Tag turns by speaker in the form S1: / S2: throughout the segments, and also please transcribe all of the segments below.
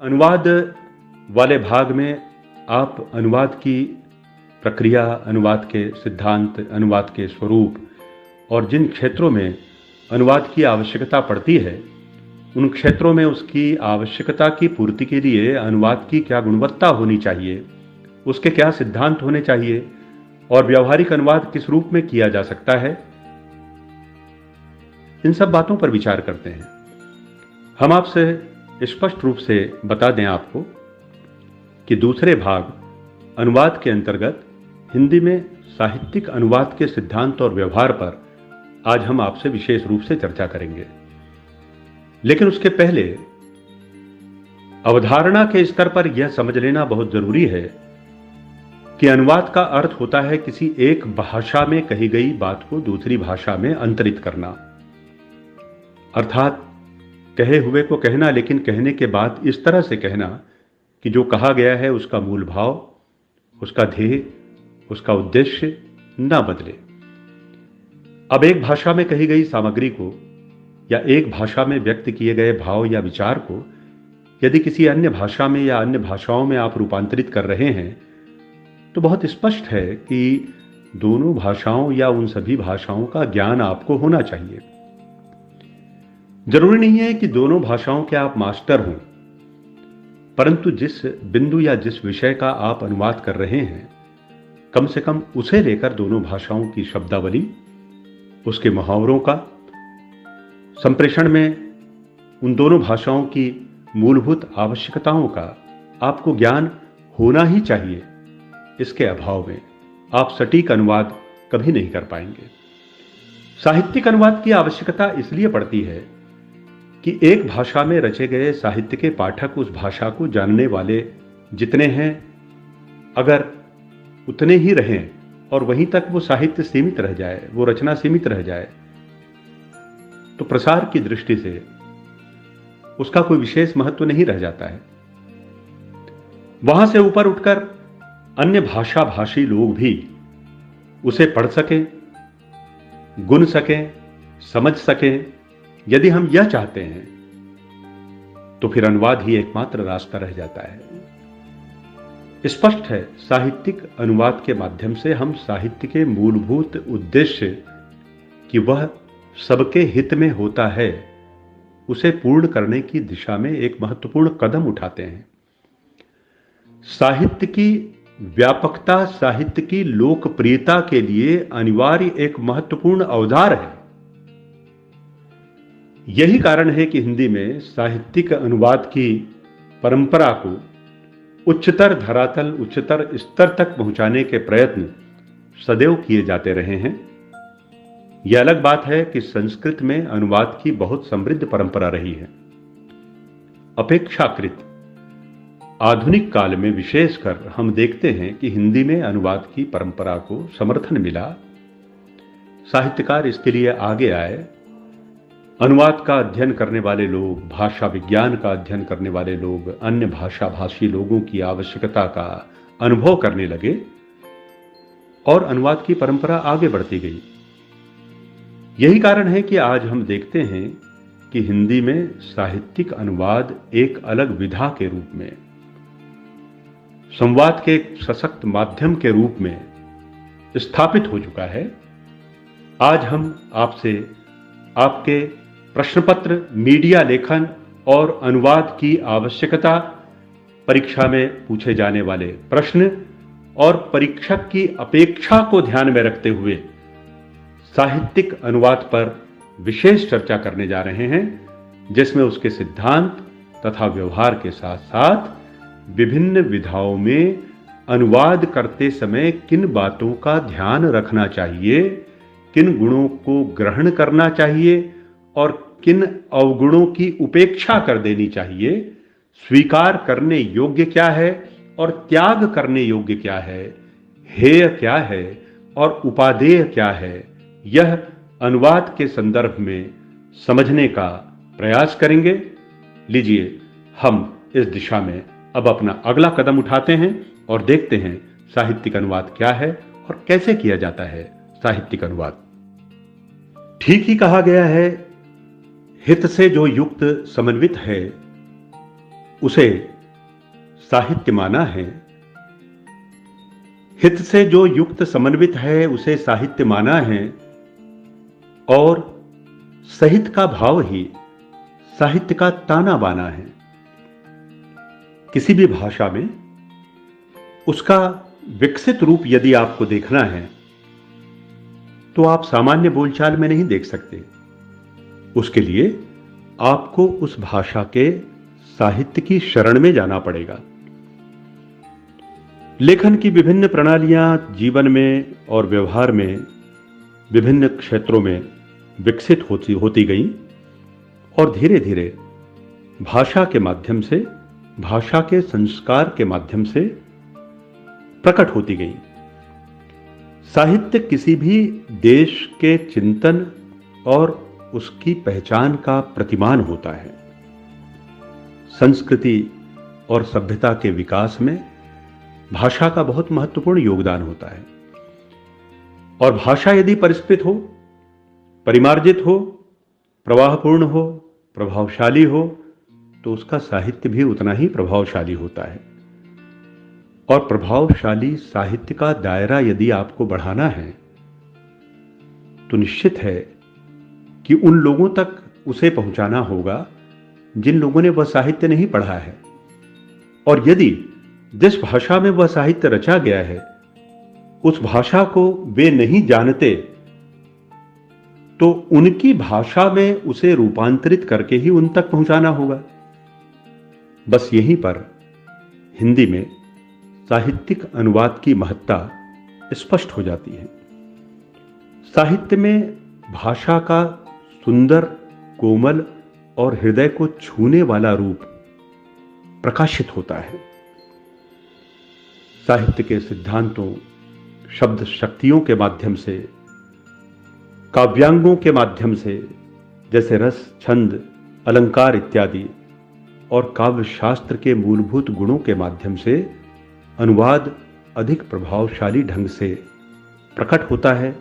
S1: अनुवाद वाले भाग में आप अनुवाद की प्रक्रिया, अनुवाद के सिद्धांत, अनुवाद के स्वरूप और जिन क्षेत्रों में अनुवाद की आवश्यकता पड़ती है, उन क्षेत्रों में उसकी आवश्यकता की पूर्ति के लिए अनुवाद की क्या गुणवत्ता होनी चाहिए, उसके क्या सिद्धांत होने चाहिए और व्यावहारिक अनुवाद किस रूप में किया जा सकता है, इन सब बातों पर विचार करते हैं। हम आपसे स्पष्ट रूप से बता दें आपको कि दूसरे भाग अनुवाद के अंतर्गत हिंदी में साहित्यिक अनुवाद के सिद्धांत और व्यवहार पर आज हम आपसे विशेष रूप से चर्चा करेंगे। लेकिन उसके पहले अवधारणा के स्तर पर यह समझ लेना बहुत जरूरी है कि अनुवाद का अर्थ होता है किसी एक भाषा में कही गई बात को दूसरी भाषा में अंतरित करना, अर्थात कहे हुए को कहना, लेकिन कहने के बाद इस तरह से कहना कि जो कहा गया है उसका मूल भाव, उसका ध्येय, उसका उद्देश्य ना बदले। अब एक भाषा में कही गई सामग्री को या एक भाषा में व्यक्त किए गए भाव या विचार को यदि किसी अन्य भाषा में या अन्य भाषाओं में आप रूपांतरित कर रहे हैं, तो बहुत स्पष्ट है कि दोनों भाषाओं या उन सभी भाषाओं का ज्ञान आपको होना चाहिए। जरूरी नहीं है कि दोनों भाषाओं के आप मास्टर हों, परंतु जिस बिंदु या जिस विषय का आप अनुवाद कर रहे हैं, कम से कम उसे लेकर दोनों भाषाओं की शब्दावली, उसके मुहावरों का संप्रेषण में उन दोनों भाषाओं की मूलभूत आवश्यकताओं का आपको ज्ञान होना ही चाहिए। इसके अभाव में आप सटीक अनुवाद कभी नहीं कर पाएंगे। साहित्यिक अनुवाद की आवश्यकता इसलिए पड़ती है कि एक भाषा में रचे गए साहित्य के पाठक उस भाषा को जानने वाले जितने हैं, अगर उतने ही रहें और वहीं तक वो साहित्य सीमित रह जाए, वो रचना सीमित रह जाए, तो प्रसार की दृष्टि से उसका कोई विशेष महत्व नहीं रह जाता है। वहां से ऊपर उठकर अन्य भाषा भाषी लोग भी उसे पढ़ सकें, गुन सकें, समझ सकें। यदि हम यह चाहते हैं तो फिर अनुवाद ही एकमात्र रास्ता रह जाता है। स्पष्ट है, साहित्यिक अनुवाद के माध्यम से हम साहित्य के मूलभूत उद्देश्य कि वह सबके हित में होता है, उसे पूर्ण करने की दिशा में एक महत्वपूर्ण कदम उठाते हैं। साहित्य की व्यापकता, साहित्य की लोकप्रियता के लिए अनिवार्य एक महत्वपूर्ण औजार है। यही कारण है कि हिंदी में साहित्यिक अनुवाद की परंपरा को उच्चतर धरातल, उच्चतर स्तर तक पहुंचाने के प्रयत्न सदैव किए जाते रहे हैं। यह अलग बात है कि संस्कृत में अनुवाद की बहुत समृद्ध परंपरा रही है। अपेक्षाकृत आधुनिक काल में विशेषकर हम देखते हैं कि हिंदी में अनुवाद की परंपरा को समर्थन मिला। साहित्यकार इसके लिए आगे आए। अनुवाद का अध्ययन करने वाले लोग, भाषा विज्ञान का अध्ययन करने वाले लोग, अन्य भाषा भाषी लोगों की आवश्यकता का अनुभव करने लगे और अनुवाद की परंपरा आगे बढ़ती गई। यही कारण है कि आज हम देखते हैं कि हिंदी में साहित्यिक अनुवाद एक अलग विधा के रूप में, संवाद के एक सशक्त माध्यम के रूप में स्थापित हो चुका है। आज हम आपसे आपके प्रश्नपत्र, मीडिया लेखन और अनुवाद की आवश्यकता, परीक्षा में पूछे जाने वाले प्रश्न और परीक्षक की अपेक्षा को ध्यान में रखते हुए साहित्यिक अनुवाद पर विशेष चर्चा करने जा रहे हैं, जिसमें उसके सिद्धांत तथा व्यवहार के साथ साथ विभिन्न विधाओं में अनुवाद करते समय किन बातों का ध्यान रखना चाहिए, किन गुणों को ग्रहण करना चाहिए और किन अवगुणों की उपेक्षा कर देनी चाहिए, स्वीकार करने योग्य क्या है और त्याग करने योग्य क्या है, हेय क्या है और उपादेय क्या है, यह अनुवाद के संदर्भ में समझने का प्रयास करेंगे। लीजिए, हम इस दिशा में अब अपना अगला कदम उठाते हैं और देखते हैं साहित्यिक अनुवाद क्या है और कैसे किया जाता है साहित्यिक अनुवाद। ठीक ही कहा गया है, हित से जो युक्त समन्वित है उसे साहित्य माना है। हित से जो युक्त समन्वित है उसे साहित्य माना है, और सहित का भाव ही साहित्य का ताना बाना है। किसी भी भाषा में उसका विकसित रूप यदि आपको देखना है तो आप सामान्य बोलचाल में नहीं देख सकते। उसके लिए आपको उस भाषा के साहित्य की शरण में जाना पड़ेगा। लेखन की विभिन्न प्रणालियां जीवन में और व्यवहार में विभिन्न क्षेत्रों में विकसित होती गई, और धीरे धीरे भाषा के माध्यम से, भाषा के संस्कार के माध्यम से प्रकट होती गई। साहित्य किसी भी देश के चिंतन और उसकी पहचान का प्रतिमान होता है। संस्कृति और सभ्यता के विकास में भाषा का बहुत महत्वपूर्ण योगदान होता है, और भाषा यदि परिष्कृत हो, परिमार्जित हो, प्रवाहपूर्ण हो, प्रभावशाली हो, तो उसका साहित्य भी उतना ही प्रभावशाली होता है। और प्रभावशाली साहित्य का दायरा यदि आपको बढ़ाना है तो निश्चित है कि उन लोगों तक उसे पहुंचाना होगा जिन लोगों ने वह साहित्य नहीं पढ़ा है। और यदि जिस भाषा में वह साहित्य रचा गया है उस भाषा को वे नहीं जानते, तो उनकी भाषा में उसे रूपांतरित करके ही उन तक पहुंचाना होगा। बस यहीं पर हिंदी में साहित्यिक अनुवाद की महत्ता स्पष्ट हो जाती है। साहित्य में भाषा का सुंदर, कोमल और हृदय को छूने वाला रूप प्रकाशित होता है। साहित्य के सिद्धांतों, शब्द शक्तियों के माध्यम से, काव्यांगों के माध्यम से, जैसे रस, छंद, अलंकार इत्यादि, और काव्य शास्त्र के मूलभूत गुणों के माध्यम से अनुवाद अधिक प्रभावशाली ढंग से प्रकट होता है,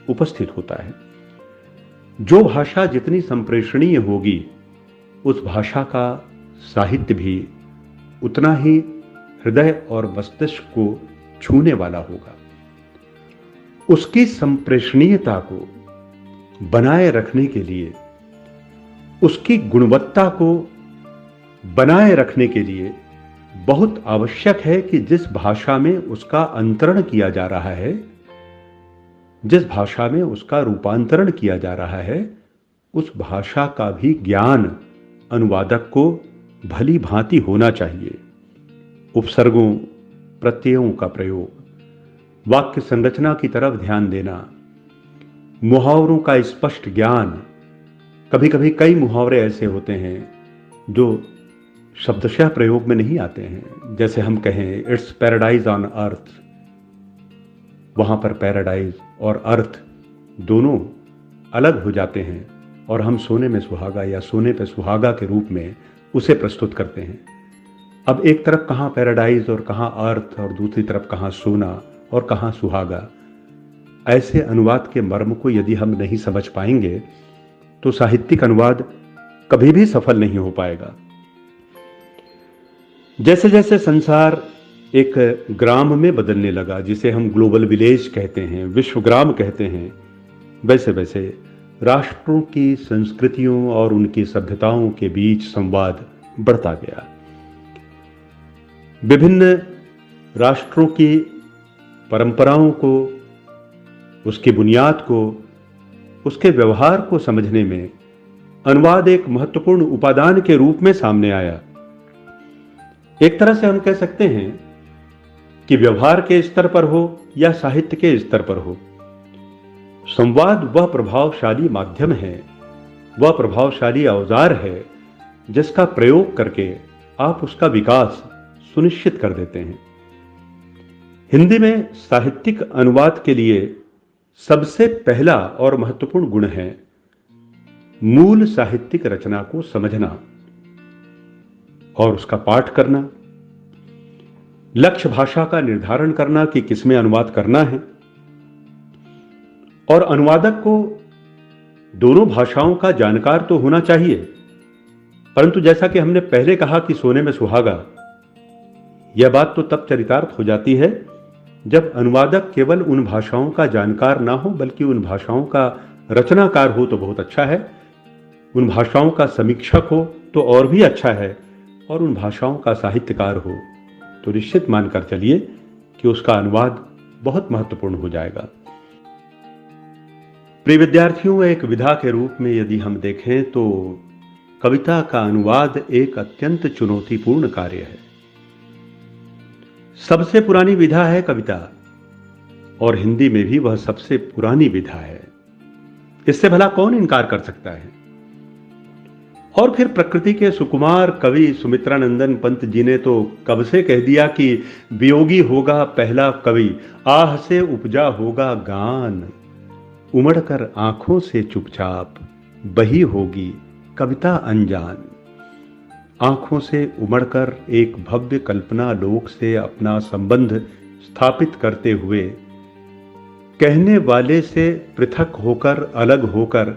S1: उपस्थित होता है। जो भाषा जितनी संप्रेषणीय होगी उस भाषा का साहित्य भी उतना ही हृदय और मस्तिष्क को छूने वाला होगा। उसकी संप्रेषणीयता को बनाए रखने के लिए, उसकी गुणवत्ता को बनाए रखने के लिए बहुत आवश्यक है कि जिस भाषा में उसका अंतरण किया जा रहा है, जिस भाषा में उसका रूपांतरण किया जा रहा है, उस भाषा का भी ज्ञान अनुवादक को भली भांति होना चाहिए। उपसर्गों, प्रत्ययों का प्रयोग, वाक्य संरचना की तरफ ध्यान देना, मुहावरों का स्पष्ट ज्ञान। कभी कभी कई मुहावरे ऐसे होते हैं जो शब्दशः प्रयोग में नहीं आते हैं। जैसे हम कहें इट्स पैराडाइज ऑन अर्थ, वहां पर पैराडाइज और अर्थ दोनों अलग हो जाते हैं, और हम सोने में सुहागा या सोने पे सुहागा के रूप में उसे प्रस्तुत करते हैं। अब एक तरफ कहाँ पैराडाइज और कहाँ अर्थ, और दूसरी तरफ कहाँ सोना और कहाँ सुहागा। ऐसे अनुवाद के मर्म को यदि हम नहीं समझ पाएंगे तो साहित्यिक अनुवाद कभी भी सफल नहीं हो पाएगा। जैसे जैसे संसार एक ग्राम में बदलने लगा, जिसे हम ग्लोबल विलेज कहते हैं, विश्वग्राम कहते हैं, वैसे वैसे राष्ट्रों की संस्कृतियों और उनकी सभ्यताओं के बीच संवाद बढ़ता गया। विभिन्न राष्ट्रों की परंपराओं को, उसकी बुनियाद को, उसके व्यवहार को समझने में अनुवाद एक महत्वपूर्ण उपादान के रूप में सामने आया। एक तरह से हम कह सकते हैं कि व्यवहार के स्तर पर हो या साहित्य के स्तर पर हो, संवाद वह प्रभावशाली माध्यम है, वह प्रभावशाली औजार है जिसका प्रयोग करके आप उसका विकास सुनिश्चित कर देते हैं। हिंदी में साहित्यिक अनुवाद के लिए सबसे पहला और महत्वपूर्ण गुण है मूल साहित्यिक रचना को समझना और उसका पाठ करना, लक्ष्य भाषा का निर्धारण करना कि किसमें अनुवाद करना है, और अनुवादक को दोनों भाषाओं का जानकार तो होना चाहिए, परंतु जैसा कि हमने पहले कहा कि सोने में सुहागा, यह बात तो तब चरितार्थ हो जाती है जब अनुवादक केवल उन भाषाओं का जानकार ना हो बल्कि उन भाषाओं का रचनाकार हो तो बहुत अच्छा है, उन भाषाओं का समीक्षक हो तो और भी अच्छा है, और उन भाषाओं का साहित्यकार हो तो निश्चित मानकर चलिए कि उसका अनुवाद बहुत महत्वपूर्ण हो जाएगा। प्रिय विद्यार्थियों, एक विधा के रूप में यदि हम देखें तो कविता का अनुवाद एक अत्यंत चुनौतीपूर्ण कार्य है। सबसे पुरानी विधा है कविता, और हिंदी में भी वह सबसे पुरानी विधा है। इससे भला कौन इनकार कर सकता है। और फिर प्रकृति के सुकुमार कवि सुमित्रानंदन पंत जी ने तो कब से कह दिया कि वियोगी होगा पहला कवि, आह से उपजा होगा गान, उमड़कर आंखों से चुपचाप बही होगी कविता अनजान। आंखों से उमड़कर एक भव्य कल्पना लोक से अपना संबंध स्थापित करते हुए, कहने वाले से पृथक होकर अलग होकर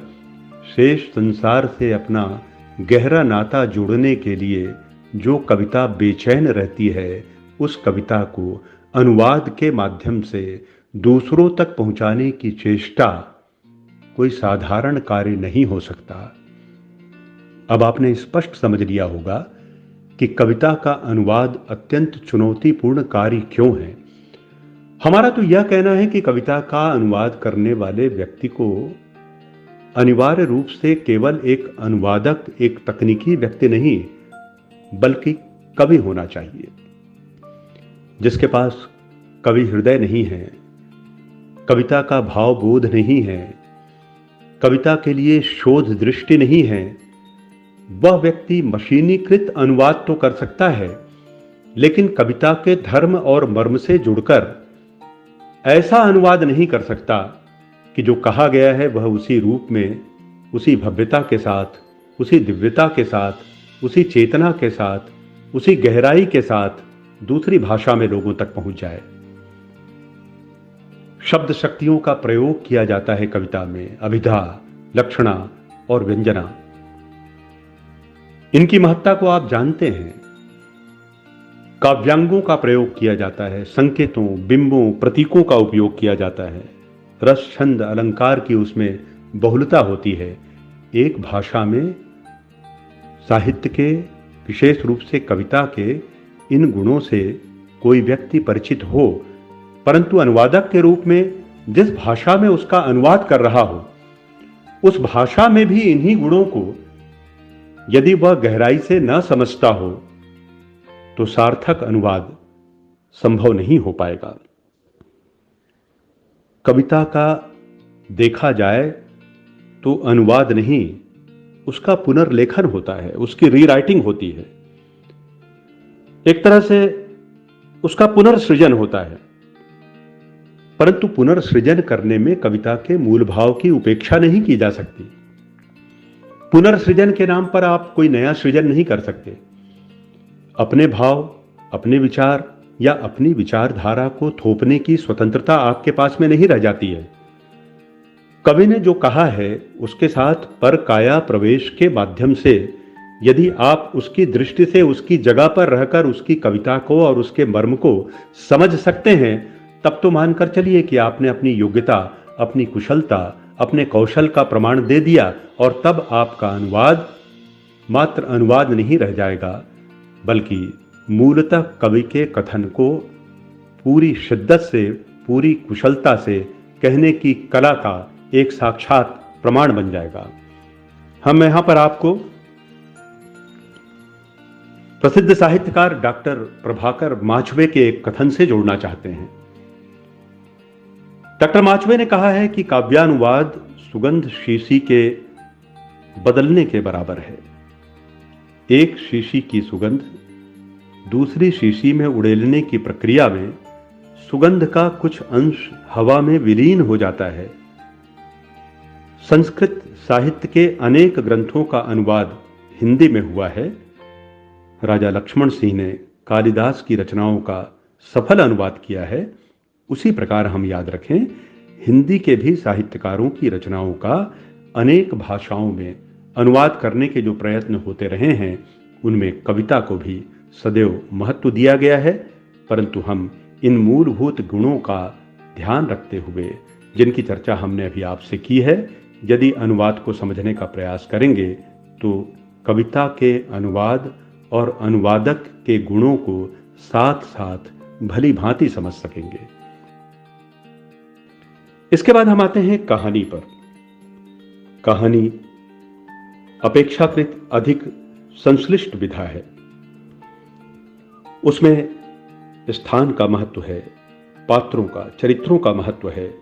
S1: शेष संसार से अपना गहरा नाता जोड़ने के लिए जो कविता बेचैन रहती है, उस कविता को अनुवाद के माध्यम से दूसरों तक पहुंचाने की चेष्टा कोई साधारण कार्य नहीं हो सकता। अब आपने स्पष्ट समझ लिया होगा कि कविता का अनुवाद अत्यंत चुनौतीपूर्ण कार्य क्यों है। हमारा तो यह कहना है कि कविता का अनुवाद करने वाले व्यक्ति को अनिवार्य रूप से केवल एक अनुवादक, एक तकनीकी व्यक्ति नहीं बल्कि कवि होना चाहिए, जिसके पास कवि हृदय नहीं है, कविता का भावबोध नहीं है, कविता के लिए शोध दृष्टि नहीं है। वह व्यक्ति मशीनीकृत अनुवाद तो कर सकता है, लेकिन कविता के धर्म और मर्म से जुड़कर ऐसा अनुवाद नहीं कर सकता कि जो कहा गया है वह उसी रूप में, उसी भव्यता के साथ, उसी दिव्यता के साथ, उसी चेतना के साथ, उसी गहराई के साथ दूसरी भाषा में लोगों तक पहुंच जाए। शब्द शक्तियों का प्रयोग किया जाता है कविता में, अभिधा, लक्षणा और व्यंजना। इनकी महत्ता को आप जानते हैं। काव्यांगों का प्रयोग किया जाता है, संकेतों, बिंबों, प्रतीकों का उपयोग किया जाता है, रस, छंद, अलंकार की उसमें बहुलता होती है। एक भाषा में साहित्य के, विशेष रूप से कविता के इन गुणों से कोई व्यक्ति परिचित हो, परंतु अनुवादक के रूप में जिस भाषा में उसका अनुवाद कर रहा हो, उस भाषा में भी इन्हीं गुणों को यदि वह गहराई से न समझता हो तो सार्थक अनुवाद संभव नहीं हो पाएगा। कविता का देखा जाए तो अनुवाद नहीं, उसका पुनर्लेखन होता है, उसकी रीराइटिंग होती है, एक तरह से उसका पुनर्सृजन होता है। परंतु पुनर्सृजन करने में कविता के मूल भाव की उपेक्षा नहीं की जा सकती। पुनर्सृजन के नाम पर आप कोई नया सृजन नहीं कर सकते। अपने भाव, अपने विचार या अपनी विचारधारा को थोपने की स्वतंत्रता आपके पास में नहीं रह जाती है। कवि ने जो कहा है उसके साथ पर काया प्रवेश के माध्यम से यदि आप उसकी दृष्टि से उसकी जगह पर रहकर उसकी कविता को और उसके मर्म को समझ सकते हैं, तब तो मानकर चलिए कि आपने अपनी योग्यता, अपनी कुशलता, अपने कौशल का प्रमाण दे दिया, और तब आपका अनुवाद मात्र अनुवाद नहीं रह जाएगा, बल्कि मूलतः कवि के कथन को पूरी शिद्दत से, पूरी कुशलता से कहने की कला का एक साक्षात प्रमाण बन जाएगा। हम यहां पर आपको प्रसिद्ध साहित्यकार डॉक्टर प्रभाकर माचवे के एक कथन से जोड़ना चाहते हैं। डॉक्टर माचवे ने कहा है कि काव्यानुवाद सुगंध शीशी के बदलने के बराबर है। एक शीशी की सुगंध दूसरी शीशी में उड़ेलने की प्रक्रिया में सुगंध का कुछ अंश हवा में विलीन हो जाता है। संस्कृत साहित्य के अनेक ग्रंथों का अनुवाद हिंदी में हुआ है। राजा लक्ष्मण सिंह ने कालिदास की रचनाओं का सफल अनुवाद किया है। उसी प्रकार हम याद रखें, हिंदी के भी साहित्यकारों की रचनाओं का अनेक भाषाओं में अनुवाद करने के जो प्रयत्न होते रहे हैं उनमें कविता को भी सदैव महत्व दिया गया है, परंतु हम इन मूलभूत गुणों का ध्यान रखते हुए, जिनकी चर्चा हमने अभी आपसे की है, यदि अनुवाद को समझने का प्रयास करेंगे तो कविता के अनुवाद और अनुवादक के गुणों को साथ साथ भली भांति समझ सकेंगे। इसके बाद हम आते हैं कहानी पर। कहानी अपेक्षाकृत अधिक संश्लिष्ट विधा है। उसमें स्थान का महत्व है, पात्रों का, चरित्रों का महत्व है,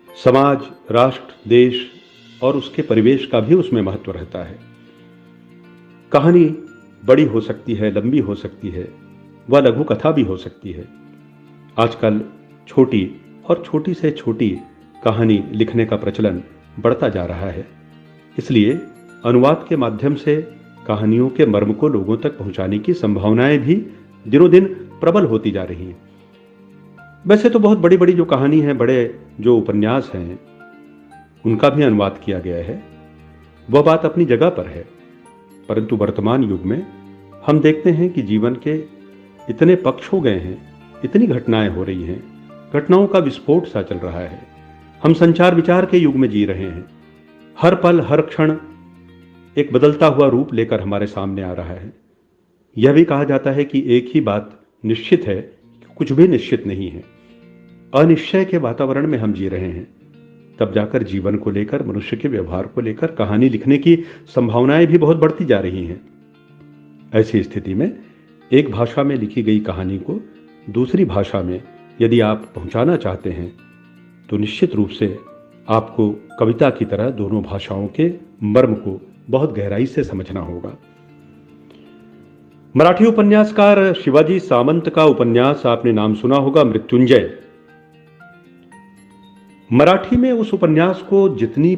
S1: समाज, राष्ट्र, देश और उसके परिवेश का भी उसमें महत्व रहता है। कहानी बड़ी हो सकती है, लंबी हो सकती है, वह लघु कथा भी हो सकती है। आजकल छोटी और छोटी से छोटी कहानी लिखने का प्रचलन बढ़ता जा रहा है। इसलिए अनुवाद के माध्यम से कहानियों के मर्म को लोगों तक पहुंचाने की संभावनाएं भी दिनों दिन प्रबल होती जा रही हैं। वैसे तो बहुत बड़ी बड़ी जो कहानी है, बड़े जो उपन्यास हैं, उनका भी अनुवाद किया गया है, वह बात अपनी जगह पर है। परंतु वर्तमान युग में हम देखते हैं कि जीवन के इतने पक्ष हो गए हैं, इतनी घटनाएं हो रही हैं, घटनाओं का विस्फोट सा चल रहा है। हम संचार विचार के युग में जी रहे हैं। हर पल हर क्षण एक बदलता हुआ रूप लेकर हमारे सामने आ रहा है। यह भी कहा जाता है कि एक ही बात निश्चित है कि कुछ भी निश्चित नहीं है। अनिश्चय के वातावरण में हम जी रहे हैं। तब जाकर जीवन को लेकर, मनुष्य के व्यवहार को लेकर कहानी लिखने की संभावनाएं भी बहुत बढ़ती जा रही हैं। ऐसी स्थिति में एक भाषा में लिखी गई कहानी को दूसरी भाषा में यदि आप पहुंचाना चाहते हैं तो निश्चित रूप से आपको कविता की तरह दोनों भाषाओं के मर्म को बहुत गहराई से समझना होगा। मराठी उपन्यासकार शिवाजी सामंत का उपन्यास आपने नाम सुना होगा, मृत्युंजय। मराठी में उस उपन्यास को जितनी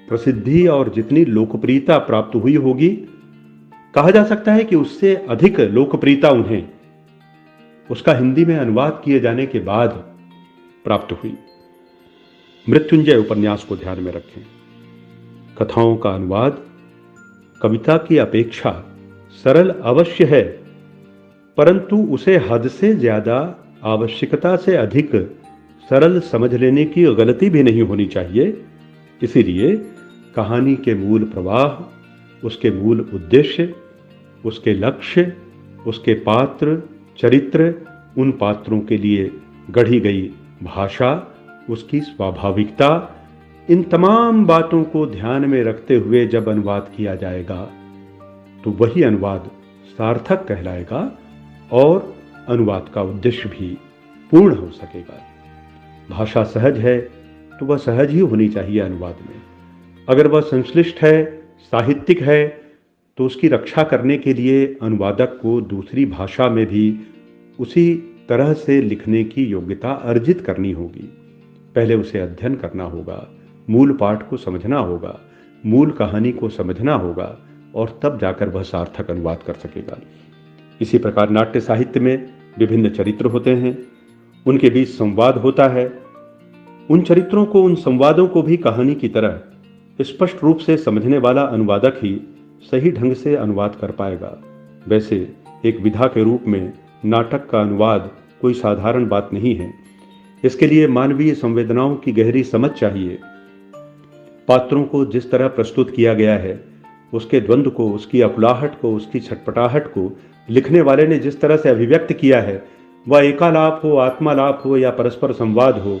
S1: प्रसिद्धि और जितनी लोकप्रियता प्राप्त हुई होगी, कहा जा सकता है कि उससे अधिक लोकप्रियता उन्हें उसका हिंदी में अनुवाद किए जाने के बाद प्राप्त हुई। मृत्युंजय उपन्यास को ध्यान में रखें। कथाओं का अनुवाद कविता की अपेक्षा सरल अवश्य है, परंतु उसे हद से ज्यादा, आवश्यकता से अधिक सरल समझ लेने की गलती भी नहीं होनी चाहिए। इसीलिए कहानी के मूल प्रवाह, उसके मूल उद्देश्य, उसके लक्ष्य, उसके पात्र, चरित्र, उन पात्रों के लिए गढ़ी गई भाषा, उसकी स्वाभाविकता, इन तमाम बातों को ध्यान में रखते हुए जब अनुवाद किया जाएगा तो वही अनुवाद सार्थक कहलाएगा और अनुवाद का उद्देश्य भी पूर्ण हो सकेगा। भाषा सहज है तो वह सहज ही होनी चाहिए अनुवाद में। अगर वह संश्लिष्ट है, साहित्यिक है, तो उसकी रक्षा करने के लिए अनुवादक को दूसरी भाषा में भी उसी तरह से लिखने की योग्यता अर्जित करनी होगी। पहले उसे अध्ययन करना होगा, मूल पाठ को समझना होगा, मूल कहानी को समझना होगा और तब जाकर वह सार्थक अनुवाद कर सकेगा। इसी प्रकार नाट्य साहित्य में विभिन्न चरित्र होते हैं, उनके बीच संवाद होता है। उन चरित्रों को, उन संवादों को भी कहानी की तरह स्पष्ट रूप से समझने वाला अनुवादक ही सही ढंग से अनुवाद कर पाएगा। वैसे एक विधा के रूप में नाटक का अनुवाद कोई साधारण बात नहीं है। इसके लिए मानवीय संवेदनाओं की गहरी समझ चाहिए। पात्रों को जिस तरह प्रस्तुत किया गया है, उसके द्वंद्व को, उसकी अकुलाहट को, उसकी छटपटाहट को लिखने वाले ने जिस तरह से अभिव्यक्त किया है, वह एकालाप हो, आत्मालाप हो, या परस्पर संवाद हो,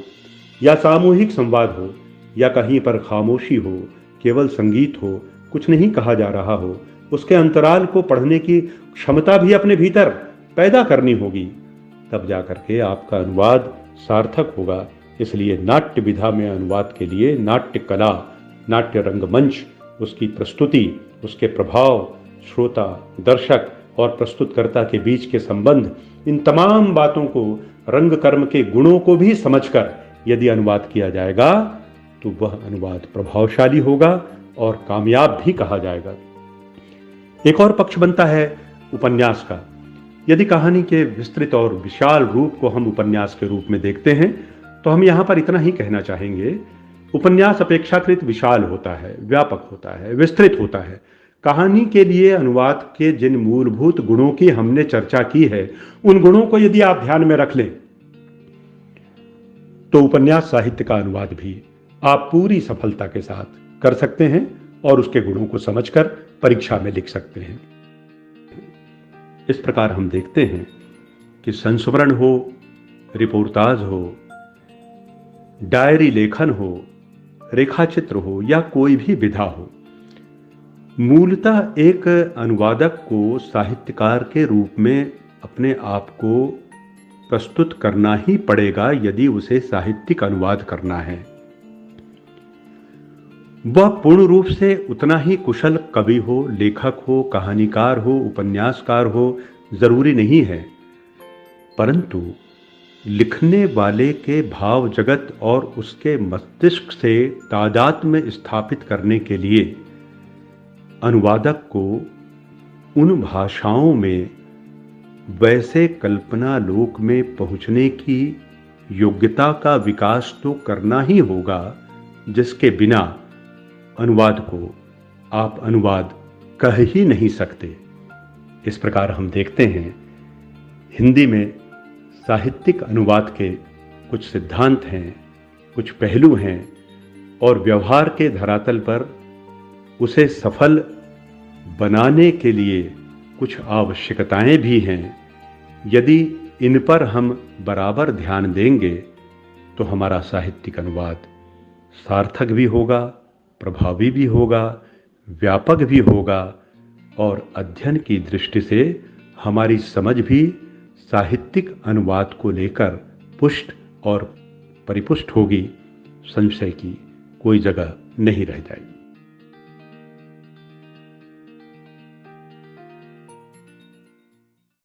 S1: या सामूहिक संवाद हो, या कहीं पर खामोशी हो, केवल संगीत हो, कुछ नहीं कहा जा रहा हो, उसके अंतराल को पढ़ने की क्षमता भी अपने भीतर पैदा करनी होगी। तब जाकर के आपका अनुवाद सार्थक होगा। इसलिए नाट्य विधा में अनुवाद के लिए नाट्य कला, नाट्य रंगमंच, उसकी प्रस्तुति, उसके प्रभाव, श्रोता, दर्शक और प्रस्तुतकर्ता के बीच के संबंध, इन तमाम बातों को, रंग कर्म के गुणों को भी समझकर यदि अनुवाद किया जाएगा तो वह अनुवाद प्रभावशाली होगा और कामयाब भी कहा जाएगा। एक और पक्ष बनता है उपन्यास का। यदि कहानी के विस्तृत और विशाल रूप को हम उपन्यास के रूप में देखते हैं तो हम यहाँ पर इतना ही कहना चाहेंगे उपन्यास अपेक्षाकृत विशाल होता है, व्यापक होता है, विस्तृत होता है। कहानी के लिए अनुवाद के जिन मूलभूत गुणों की हमने चर्चा की है, उन गुणों को यदि आप ध्यान में रख लें तो उपन्यास साहित्य का अनुवाद भी आप पूरी सफलता के साथ कर सकते हैं और उसके गुणों को समझकर परीक्षा में लिख सकते हैं। इस प्रकार हम देखते हैं कि संस्मरण हो, रिपोर्टाज हो, डायरी लेखन हो, रेखाचित्र हो या कोई भी विधा हो, मूलतः एक अनुवादक को साहित्यकार के रूप में अपने आप को प्रस्तुत करना ही पड़ेगा यदि उसे साहित्यिक अनुवाद करना है। वह पूर्ण रूप से उतना ही कुशल कवि हो, लेखक हो, कहानीकार हो, उपन्यासकार हो जरूरी नहीं है, परंतु लिखने वाले के भाव जगत और उसके मस्तिष्क से तादात्म्य स्थापित करने के लिए अनुवादक को उन भाषाओं में वैसे कल्पना लोक में पहुंचने की योग्यता का विकास तो करना ही होगा जिसके बिना अनुवाद को आप अनुवाद कह ही नहीं सकते। इस प्रकार हम देखते हैं हिंदी में साहित्यिक अनुवाद के कुछ सिद्धांत हैं, कुछ पहलू हैं और व्यवहार के धरातल पर उसे सफल बनाने के लिए कुछ आवश्यकताएं भी हैं। यदि इन पर हम बराबर ध्यान देंगे तो हमारा साहित्यिक अनुवाद सार्थक भी होगा, प्रभावी भी होगा, व्यापक भी होगा और अध्ययन की दृष्टि से हमारी समझ भी साहित्यिक अनुवाद को लेकर पुष्ट और परिपुष्ट होगी। संशय की कोई जगह नहीं रह जाएगी।